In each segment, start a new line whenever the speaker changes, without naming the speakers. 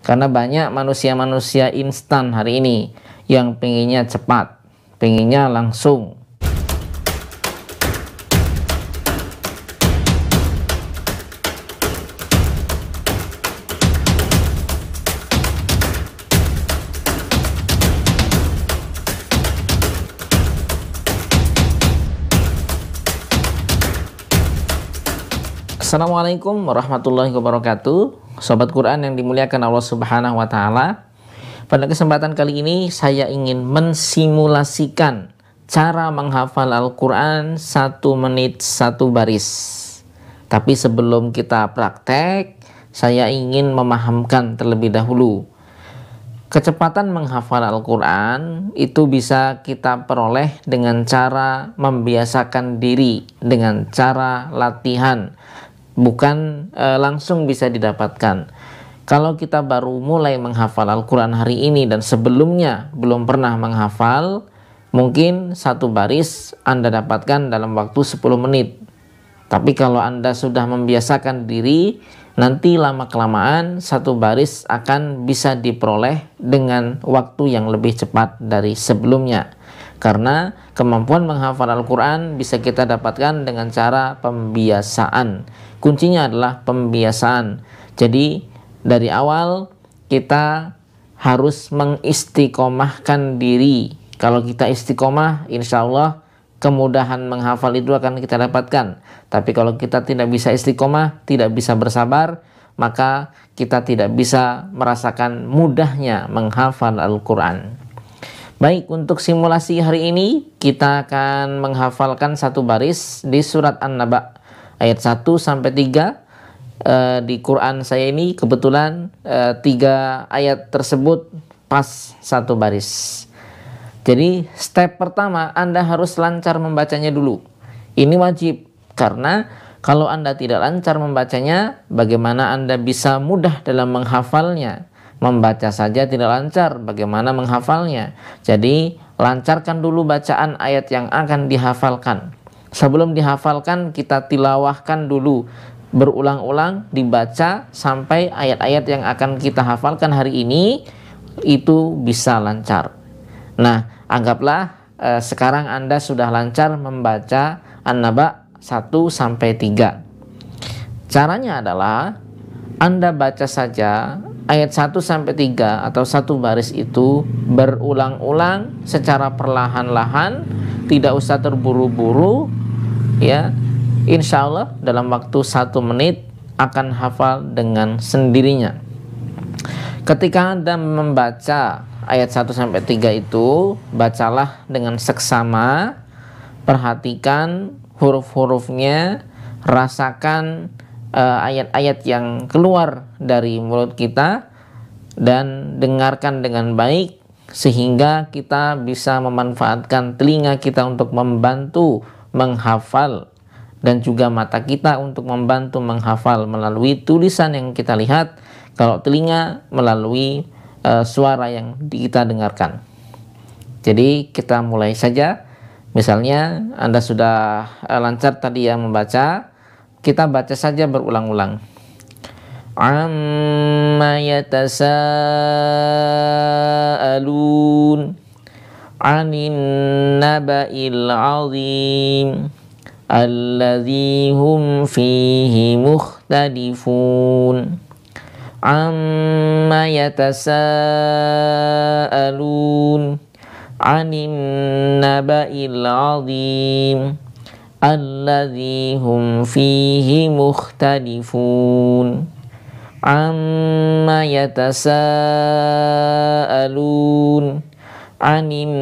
Karena banyak manusia-manusia instan hari ini yang pengennya cepat, pengennya langsung. Assalamualaikum warahmatullahi wabarakatuh. Sobat Quran yang dimuliakan Allah Subhanahu wa Ta'ala. Pada kesempatan kali ini saya ingin mensimulasikan cara menghafal Al-Quran 1 menit 1 baris. Tapi sebelum kita praktek, saya ingin memahamkan terlebih dahulu. Kecepatan menghafal Al-Quran itu bisa kita peroleh dengan cara membiasakan diri, dengan cara latihan. Bukan langsung bisa didapatkan. Kalau kita baru mulai menghafal Al-Quran hari ini dan sebelumnya belum pernah menghafal, mungkin 1 baris Anda dapatkan dalam waktu 10 menit. Tapi kalau Anda sudah membiasakan diri, nanti lama-kelamaan 1 baris akan bisa diperoleh dengan waktu yang lebih cepat dari sebelumnya. Karena kemampuan menghafal Al-Quran bisa kita dapatkan dengan cara pembiasaan. Kuncinya adalah pembiasaan. Jadi dari awal kita harus mengistiqomahkan diri. Kalau kita istiqomah, insya Allah kemudahan menghafal itu akan kita dapatkan. Tapi kalau kita tidak bisa istiqomah, tidak bisa bersabar, maka kita tidak bisa merasakan mudahnya menghafal Al-Quran. Baik, untuk simulasi hari ini kita akan menghafalkan 1 baris di surat An-Naba ayat 1 sampai 3. Di Quran saya ini kebetulan 3 ayat tersebut pas 1 baris. Jadi step pertama, Anda harus lancar membacanya dulu. Ini wajib, karena kalau Anda tidak lancar membacanya, bagaimana Anda bisa mudah dalam menghafalnya? Membaca saja tidak lancar, bagaimana menghafalnya? Jadi lancarkan dulu bacaan ayat yang akan dihafalkan. Sebelum dihafalkan, kita tilawahkan dulu, berulang-ulang dibaca sampai ayat-ayat yang akan kita hafalkan hari ini itu bisa lancar. Nah, anggaplah sekarang Anda sudah lancar membaca An-Naba 1 sampai 3. Caranya adalah Anda baca saja ayat 1 sampai 3 atau 1 baris itu berulang-ulang secara perlahan-lahan, tidak usah terburu-buru, ya. Insya Allah dalam waktu 1 menit akan hafal dengan sendirinya. Ketika Anda membaca ayat 1 sampai 3 itu, bacalah dengan seksama, perhatikan huruf-hurufnya, rasakan ayat-ayat yang keluar dari mulut kita, dan dengarkan dengan baik sehingga kita bisa memanfaatkan telinga kita untuk membantu menghafal, dan juga mata kita untuk membantu menghafal melalui tulisan yang kita lihat, kalau telinga melalui suara yang kita dengarkan. Jadi kita mulai saja. Misalnya Anda sudah lancar tadi ya membaca, kita baca saja berulang-ulang. Amma yatasaalun 'anin naba'il 'azim alladzi hum fihi mukhtalifun. Amma yatasaalun 'anin naba'il 'azim alladzi hum fihi mukhtalifun. Amma yatasaalun 'anin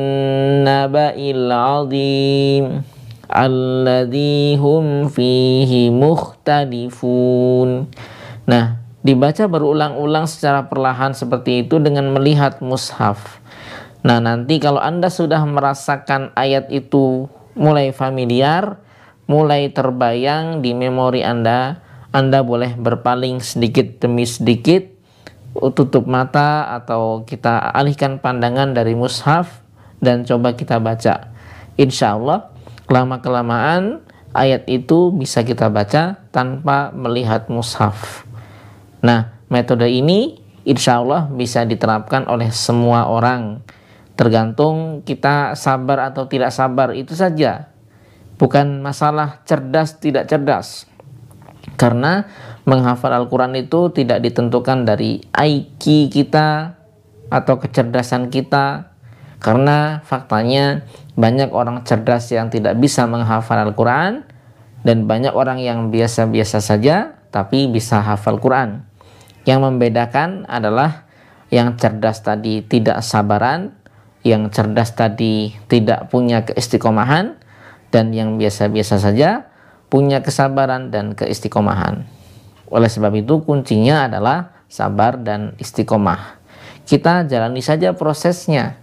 naba'il 'azim alladzi hum fihi mukhtalifun. Nah, dibaca berulang-ulang secara perlahan seperti itu dengan melihat mushaf. Nah, nanti kalau Anda sudah merasakan ayat itu mulai familiar, mulai terbayang di memori Anda boleh berpaling sedikit demi sedikit, tutup mata atau kita alihkan pandangan dari mushaf dan coba kita baca. Insya Allah lama-kelamaan ayat itu bisa kita baca tanpa melihat mushaf. Nah, metode ini insya Allah bisa diterapkan oleh semua orang. Tergantung kita sabar atau tidak sabar, itu saja. Bukan masalah cerdas tidak cerdas. Karena menghafal Al-Quran itu tidak ditentukan dari IQ kita atau kecerdasan kita. Karena faktanya banyak orang cerdas yang tidak bisa menghafal Al-Quran, dan banyak orang yang biasa-biasa saja tapi bisa hafal Quran. Yang membedakan adalah yang cerdas tadi tidak sabaran, yang cerdas tadi tidak punya keistiqomahan, dan yang biasa-biasa saja punya kesabaran dan keistiqomahan. Oleh sebab itu kuncinya adalah sabar dan istiqomah. Kita jalani saja prosesnya.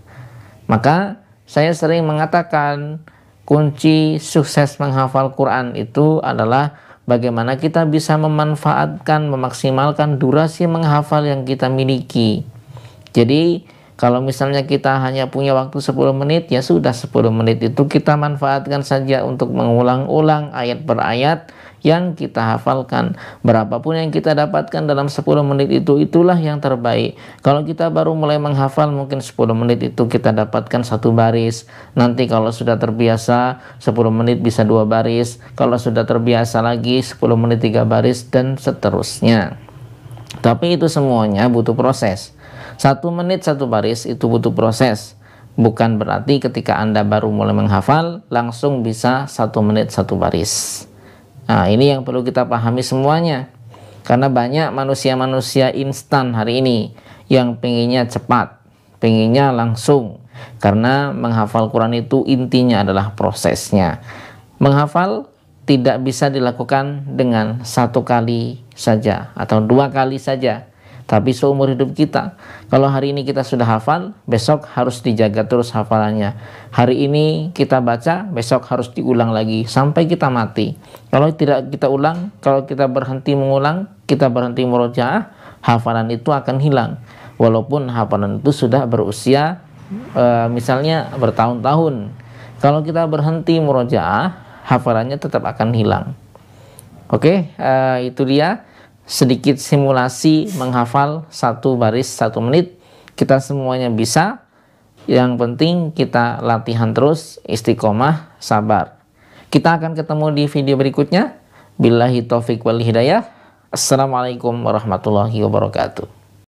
Maka saya sering mengatakan kunci sukses menghafal Quran itu adalah bagaimana kita bisa memanfaatkan, memaksimalkan durasi menghafal yang kita miliki. Jadi kalau misalnya kita hanya punya waktu 10 menit, ya sudah 10 menit itu kita manfaatkan saja untuk mengulang-ulang ayat per ayat yang kita hafalkan. Berapapun yang kita dapatkan dalam 10 menit itu, itulah yang terbaik. Kalau kita baru mulai menghafal, mungkin 10 menit itu kita dapatkan 1 baris. Nanti kalau sudah terbiasa, 10 menit bisa 2 baris. Kalau sudah terbiasa lagi, 10 menit 3 baris, dan seterusnya. Tapi itu semuanya butuh proses. 1 menit 1 baris itu butuh proses. Bukan berarti ketika Anda baru mulai menghafal langsung bisa 1 menit 1 baris. Nah, ini yang perlu kita pahami semuanya. Karena banyak manusia-manusia instan hari ini yang pengennya cepat, pengennya langsung. Karena menghafal Quran itu intinya adalah prosesnya. Menghafal tidak bisa dilakukan dengan 1 kali saja atau 2 kali saja, tapi seumur hidup kita. Kalau hari ini kita sudah hafal, besok harus dijaga terus hafalannya. Hari ini kita baca, besok harus diulang lagi sampai kita mati. Kalau tidak kita ulang, kalau kita berhenti mengulang, kita berhenti murojaah, hafalan itu akan hilang. Walaupun hafalan itu sudah berusia misalnya bertahun-tahun. Kalau kita berhenti murojaah, hafalannya tetap akan hilang. Oke, itu dia sedikit simulasi menghafal 1 baris 1 menit. Kita semuanya bisa. Yang penting kita latihan terus, istiqomah, sabar. Kita akan ketemu di video berikutnya. Billahi taufik wal hidayah. Assalamualaikum warahmatullahi wabarakatuh.